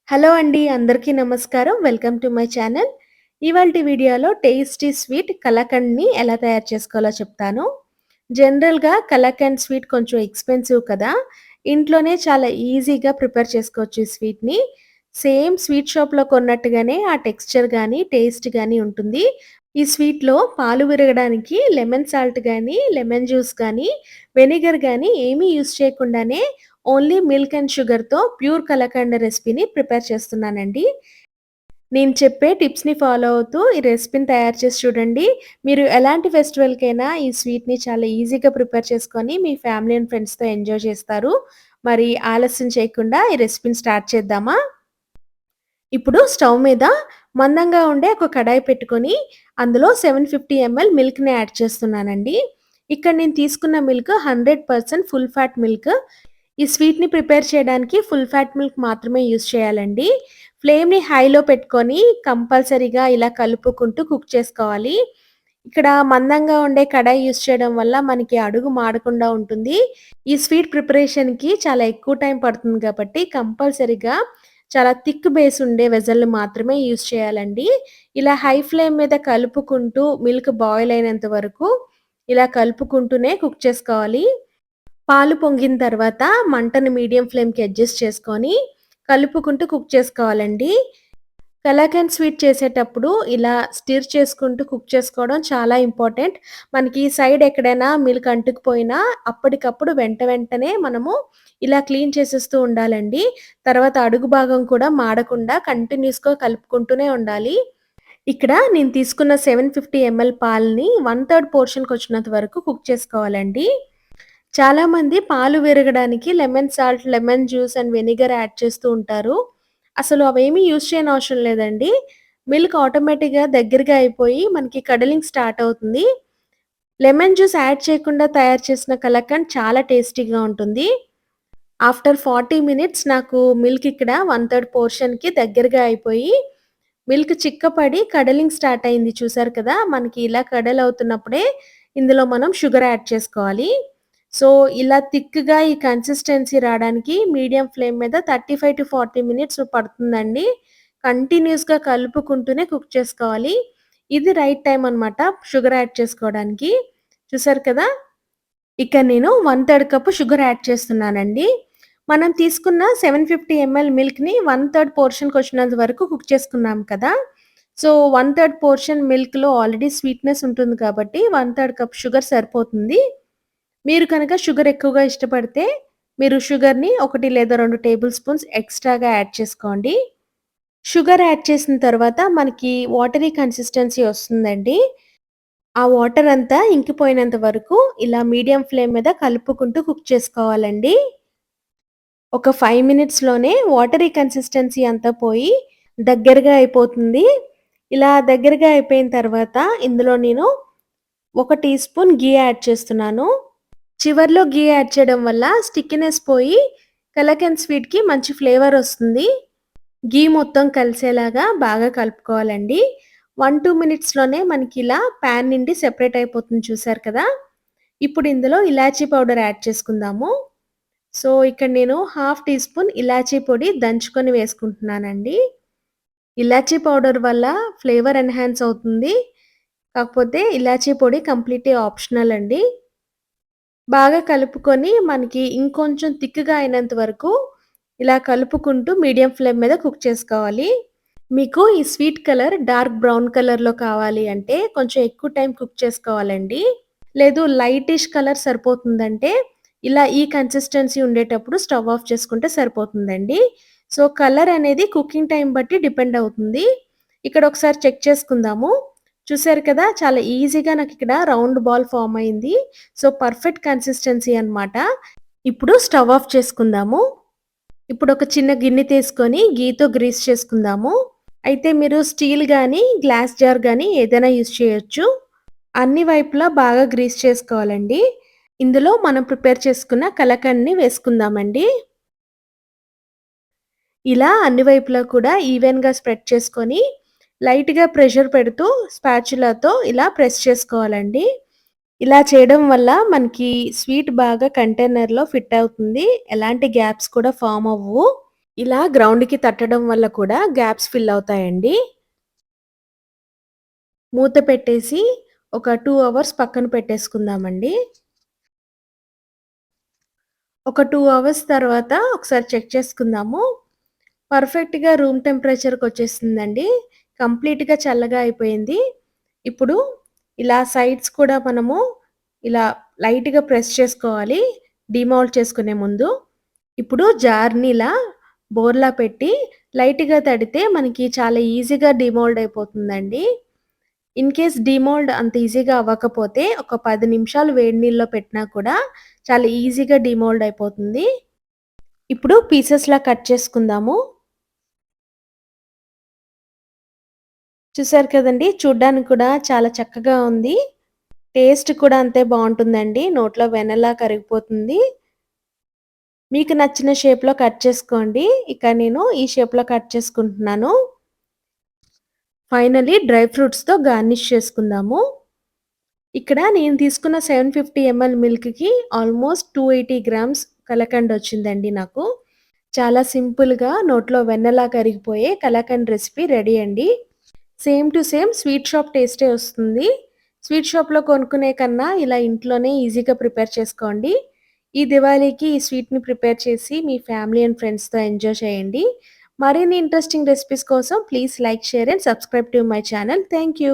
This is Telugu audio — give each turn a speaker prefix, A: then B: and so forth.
A: హలో అండి. అందరికీ నమస్కారం. Welcome to my channel. ఇవాల్టి వీడియోలో టేస్టీ స్వీట్ కలాకండ్‌ని ఎలా తయారు చేసుకోవాలో చెప్తాను. జనరల్‌గా కలాకండ్ స్వీట్ కొంచెం ఎక్స్‌పెన్సివ్ కదా! ఇంట్లోనే చాలా ఈజీగా ప్రిపేర్ చేసుకోవచ్చు ఈ స్వీట్‌ని. సేమ్ స్వీట్ షాప్‌లో కొన్నట్టుగానే ఆ టెక్స్చర్ గానీ, టేస్ట్ గానీ ఉంటుంది. ఈ స్వీట్‌లో పాలు విరగడానికి లెమన్ సాల్ట్ గానీ, లెమన్ జ్యూస్ గానీ, వెనిగర్ గానీ ఏమీ యూజ్ చేయకుండానే ఓన్లీ మిల్క్ అండ్ షుగర్‌తో ప్యూర్ కలాకండ్ రెసిపీని ప్రిపేర్ చేస్తున్నానండి. నేను చెప్పే టిప్స్‌ని ఫాలో అవుతూ ఈ రెసిపీని తయారు చేసి చూడండి. మీరు ఎలాంటి ఫెస్టివల్‌కైనా ఈ స్వీట్‌ని చాలా ఈజీగా ప్రిపేర్ చేసుకొని మీ ఫ్యామిలీ అండ్ ఫ్రెండ్స్‌తో ఎంజాయ్ చేస్తారు. మరి ఆలస్యం చేయకుండా ఈ రెసిపీని స్టార్ట్ చేద్దామా? ఇప్పుడు స్టవ్ మీద మందంగా ఉండే ఒక కడాయి పెట్టుకొని, అందులో 750 ఎంఎల్ మిల్క్‌ని యాడ్ చేస్తున్నానండి. ఇక్కడ నేను తీసుకున్న మిల్క్ 100% ఫుల్ ఫ్యాట్ మిల్క్. ఈ స్వీట్‌ని ప్రిపేర్ చేయడానికి ఫుల్ ఫ్యాట్ మిల్క్ మాత్రమే యూజ్ చేయాలండి. ఫ్లేమ్‌ని హైలో పెట్టుకొని కంపల్సరీగా ఇలా కలుపుకుంటూ కుక్ చేసుకోవాలి. ఇక్కడ మందంగా ఉండే కడాయి యూజ్ చేయడం వల్ల మనకి అడుగు మాడకుండా ఉంటుంది. ఈ స్వీట్ ప్రిపరేషన్‌కి చాలా ఎక్కువ టైం పడుతుంది కాబట్టి కంపల్సరీగా చాలా థిక్ బేస్ ఉండే వెసల్‌ని మాత్రమే యూజ్ చేయాలండి. ఇలా హై ఫ్లేమ్ మీద కలుపుకుంటూ మిల్క్ బాయిల్ అయినంత వరకు ఇలా కలుపుకుంటూనే కుక్ చేసుకోవాలి. పాలు పొంగిన తర్వాత మంటని మీడియం ఫ్లేమ్‌కి అడ్జస్ట్ చేసుకొని, కలుపుకుంటూ కుక్ చేసుకోవాలండి. కలాకండ్ స్వీట్ చేసేటప్పుడు ఇలా స్టిర్ చేసుకుంటూ కుక్ చేసుకోవడం చాలా ఇంపార్టెంట్. మనకి సైడ్ ఎక్కడైనా మిల్క్ అంటుకుపోయినా అప్పటికప్పుడు వెంటనే మనము ఇలా క్లీన్ చేసేస్తూ ఉండాలండి. తర్వాత అడుగు భాగం కూడా మాడకుండా కంటిన్యూయస్‌గా కలుపుకుంటూనే ఉండాలి. ఇక్కడ నేను తీసుకున్న 750 ఎంఎల్ పాలని 1/3 పోర్షన్‌కొచ్చినంత వరకు కుక్ చేసుకోవాలండి. చాలామంది పాలు విరగడానికి lemon salt, lemon juice and vinegar add చేస్తూ ఉంటారు. అసలు అవేమీ యూజ్ చేయనవసరం లేదండి. మిల్క్ ఆటోమేటిక్‌గా దగ్గరగా అయిపోయి మనకి కడలింగ్ స్టార్ట్ అవుతుంది. లెమన్ జ్యూస్ యాడ్ చేయకుండా తయారు చేసిన కలాకండ్ చాలా టేస్టీగా ఉంటుంది. ఆఫ్టర్ 40 మినిట్స్ నాకు మిల్క్ ఇక్కడ 1/3 పోర్షన్‌కి దగ్గరగా అయిపోయి, మిల్క్ చిక్కపడి కడలింగ్ స్టార్ట్ అయింది చూసారు కదా! మనకి ఇలా కడల్ అవుతున్నప్పుడే ఇందులో మనం షుగర్ యాడ్ చేసుకోవాలి. సో, ఇలా థిక్‌గా ఈ కన్సిస్టెన్సీ రాడానికి మీడియం ఫ్లేమ్ మీద 35-40 మినిట్స్ పడుతుందండి. కంటిన్యూయస్‌గా కలుపుకుంటూనే కుక్ చేసుకోవాలి. ఇది రైట్ టైమ్ అనమాట షుగర్ యాడ్ చేసుకోవడానికి. చూసారు కదా! ఇక నేను 1/3 కప్పు షుగర్ యాడ్ చేస్తున్నానండి. మనం తీసుకున్న 750 ఎంఎల్ మిల్క్‌ని 1/3 పోర్షన్‌కొచ్చినంత వరకు కుక్ చేసుకున్నాం కదా! సో, 1/3 పోర్షన్ మిల్క్‌లో ఆల్రెడీ స్వీట్‌నెస్ ఉంటుంది కాబట్టి 1/3 కప్ షుగర్ సరిపోతుంది. మీరు కనుక షుగర్ ఎక్కువగా ఇష్టపడితే మీరు షుగర్‌ని 1 లేదా 2 టేబుల్ స్పూన్స్ ఎక్స్‌ట్రాగా యాడ్ చేసుకోండి. షుగర్ యాడ్ చేసిన తర్వాత మనకి వాటరీ కన్సిస్టెన్సీ వస్తుందండి. ఆ వాటర్ అంతా ఇంకిపోయినంత వరకు ఇలా మీడియం ఫ్లేమ్ మీద కలుపుకుంటూ కుక్ చేసుకోవాలండి. ఒక 5 మినిట్స్‌లోనే వాటరీ కన్సిస్టెన్సీ అంతా పోయి దగ్గరగా అయిపోతుంది. ఇలా దగ్గరగా అయిపోయిన తర్వాత ఇందులో నేను 1 టీ స్పూన్ ఘీ యాడ్ చేస్తున్నాను. చివర్లో ఘీ యాడ్ చేయడం వల్ల స్టిక్కీనెస్ పోయి కలాకండ్ స్వీట్‌కి మంచి ఫ్లేవర్ వస్తుంది. ఘీ మొత్తం కలిసేలాగా బాగా కలుపుకోవాలండి. 1-2 మినిట్స్‌లోనే మనకిలా పాన్ నుండి సెపరేట్ అయిపోతుంది చూసారు కదా! ఇప్పుడు ఇందులో ఇలాచీ పౌడర్ యాడ్ చేసుకుందాము. సో, ఇక్కడ నేను హాఫ్ టీ స్పూన్ ఇలాచీ పొడి దంచుకొని వేసుకుంటున్నానండి. ఇలాచీ పౌడర్ వల్ల ఫ్లేవర్ ఎన్హాన్స్ అవుతుంది. కాకపోతే ఇలాచీ పొడి కంప్లీట్‌లీ ఆప్షనల్ అండి. బాగా కలుపుకొని మనకి ఇంకొంచెం థిక్‌గా అయినంత వరకు ఇలా కలుపుకుంటూ మీడియం ఫ్లేమ్ మీద కుక్ చేసుకోవాలి. మీకు ఈ స్వీట్ కలర్ డార్క్ బ్రౌన్ కలర్‌లో కావాలి అంటే కొంచెం ఎక్కువ టైం కుక్ చేసుకోవాలండి. లేదు లైటిష్ కలర్ సరిపోతుందంటే ఇలా ఈ కన్సిస్టెన్సీ ఉండేటప్పుడు స్టవ్ ఆఫ్ చేసుకుంటే సరిపోతుందండి. సో, కలర్ అనేది కుకింగ్ టైం బట్టి డిపెండ్ అవుతుంది. ఇక్కడ ఒకసారి చెక్ చేసుకుందాము. చూసారు కదా! చాలా ఈజీగా నాకిక్కడ రౌండ్ బాల్ ఫార్మ్ అయింది. సో, పర్ఫెక్ట్ కన్సిస్టెన్సీ అన్నమాట. ఇప్పుడు స్టవ్ ఆఫ్ చేసుకుందాము. ఇప్పుడు ఒక చిన్న గిన్నె తీసుకొని ఘీతో గ్రీస్ చేసుకుందాము. అయితే మీరు స్టీల్ గానీ, గ్లాస్ జార్ గానీ ఏదైనా యూజ్ చేయొచ్చు. అన్ని వైపులా బాగా గ్రీస్ చేసుకోవాలండి. ఇందులో మనం ప్రిపేర్ చేసుకున్న కలాకండ్‌ని వేసుకుందామండి. ఇలా అన్ని వైపులా కూడా ఈవెన్‌గా స్ప్రెడ్ చేసుకొని, లైట్‌గా ప్రెషర్ పెడుతూ స్పాచులాతో ఇలా ప్రెస్ చేసుకోవాలండి. ఇలా చేయడం వల్ల మనకి స్వీట్ బాగా కంటైనర్‌లో ఫిట్ అవుతుంది. ఎలాంటి గ్యాప్స్ కూడా ఫార్మ్ అవ్వవు. ఇలా గ్రౌండ్‌కి తట్టడం వల్ల కూడా గ్యాప్స్ ఫిల్ అవుతాయండి. మూత పెట్టేసి ఒక 2 అవర్స్ పక్కన పెట్టేసుకుందామండి. ఒక 2 అవర్స్ తర్వాత ఒకసారి చెక్ చేసుకుందాము. పర్ఫెక్ట్‌గా రూమ్ టెంపరేచర్‌కొచ్చేసిందండి. కంప్లీట్‌గా చల్లగా అయిపోయింది. ఇప్పుడు ఇలా సైడ్స్ కూడా మనము ఇలా లైట్‌గా ప్రెస్ చేసుకోవాలి. డీమౌల్డ్ చేసుకునే ముందు. ఇప్పుడు జార్‌ని ఇలా బోర్లా పెట్టి లైట్‌గా తడితే మనకి చాలా ఈజీగా డీమౌల్డ్ అయిపోతుందండి. ఇన్ కేస్ డీమోల్డ్ అంత ఈజీగా అవ్వకపోతే ఒక 10 నిమిషాలు వేడి నీళ్ళలో పెట్టినా కూడా చాలా ఈజీగా డీమోల్డ్ అయిపోతుంది. ఇప్పుడు పీసెస్‌లా కట్ చేసుకుందాము. చూసారు కదండీ! చూడ్డానికి కూడా చాలా చక్కగా ఉంది. టేస్ట్ కూడా అంతే బావుంటుందండి. నోట్లో వెన్నలా కరిగిపోతుంది. మీకు నచ్చిన షేప్‌లో కట్ చేసుకోండి. ఇక నేను ఈ షేప్‌లో కట్ చేసుకుంటున్నాను. ఫైనల్లీ డ్రై ఫ్రూట్స్‌తో గార్నిష్ చేసుకుందాము. ఇక్కడ నేను తీసుకున్న 750 ఎంఎల్ మిల్క్‌కి ఆల్మోస్ట్ 280 గ్రామ్స్ కలకండ్ వచ్చిందండి నాకు. చాలా సింపుల్‌గా నోట్లో వెన్నలా కరిగిపోయే కలాకండ్ రెసిపీ రెడీ అండి. Same to same sweet shop టేస్టే వస్తుంది. స్వీట్ షాప్‌లో కొనుక్కునే కన్నా ఇలా ఇంట్లోనే ఈజీగా ప్రిపేర్ చేసుకోండి. ఈ దివాళీకి ఈ స్వీట్‌ని ప్రిపేర్ చేసి మీ ఫ్యామిలీ అండ్ ఫ్రెండ్స్‌తో ఎంజాయ్ చేయండి. మరిన్ని ఇంట్రెస్టింగ్ రెసిపీస్ కోసం please like, share and subscribe to my channel. Thank you.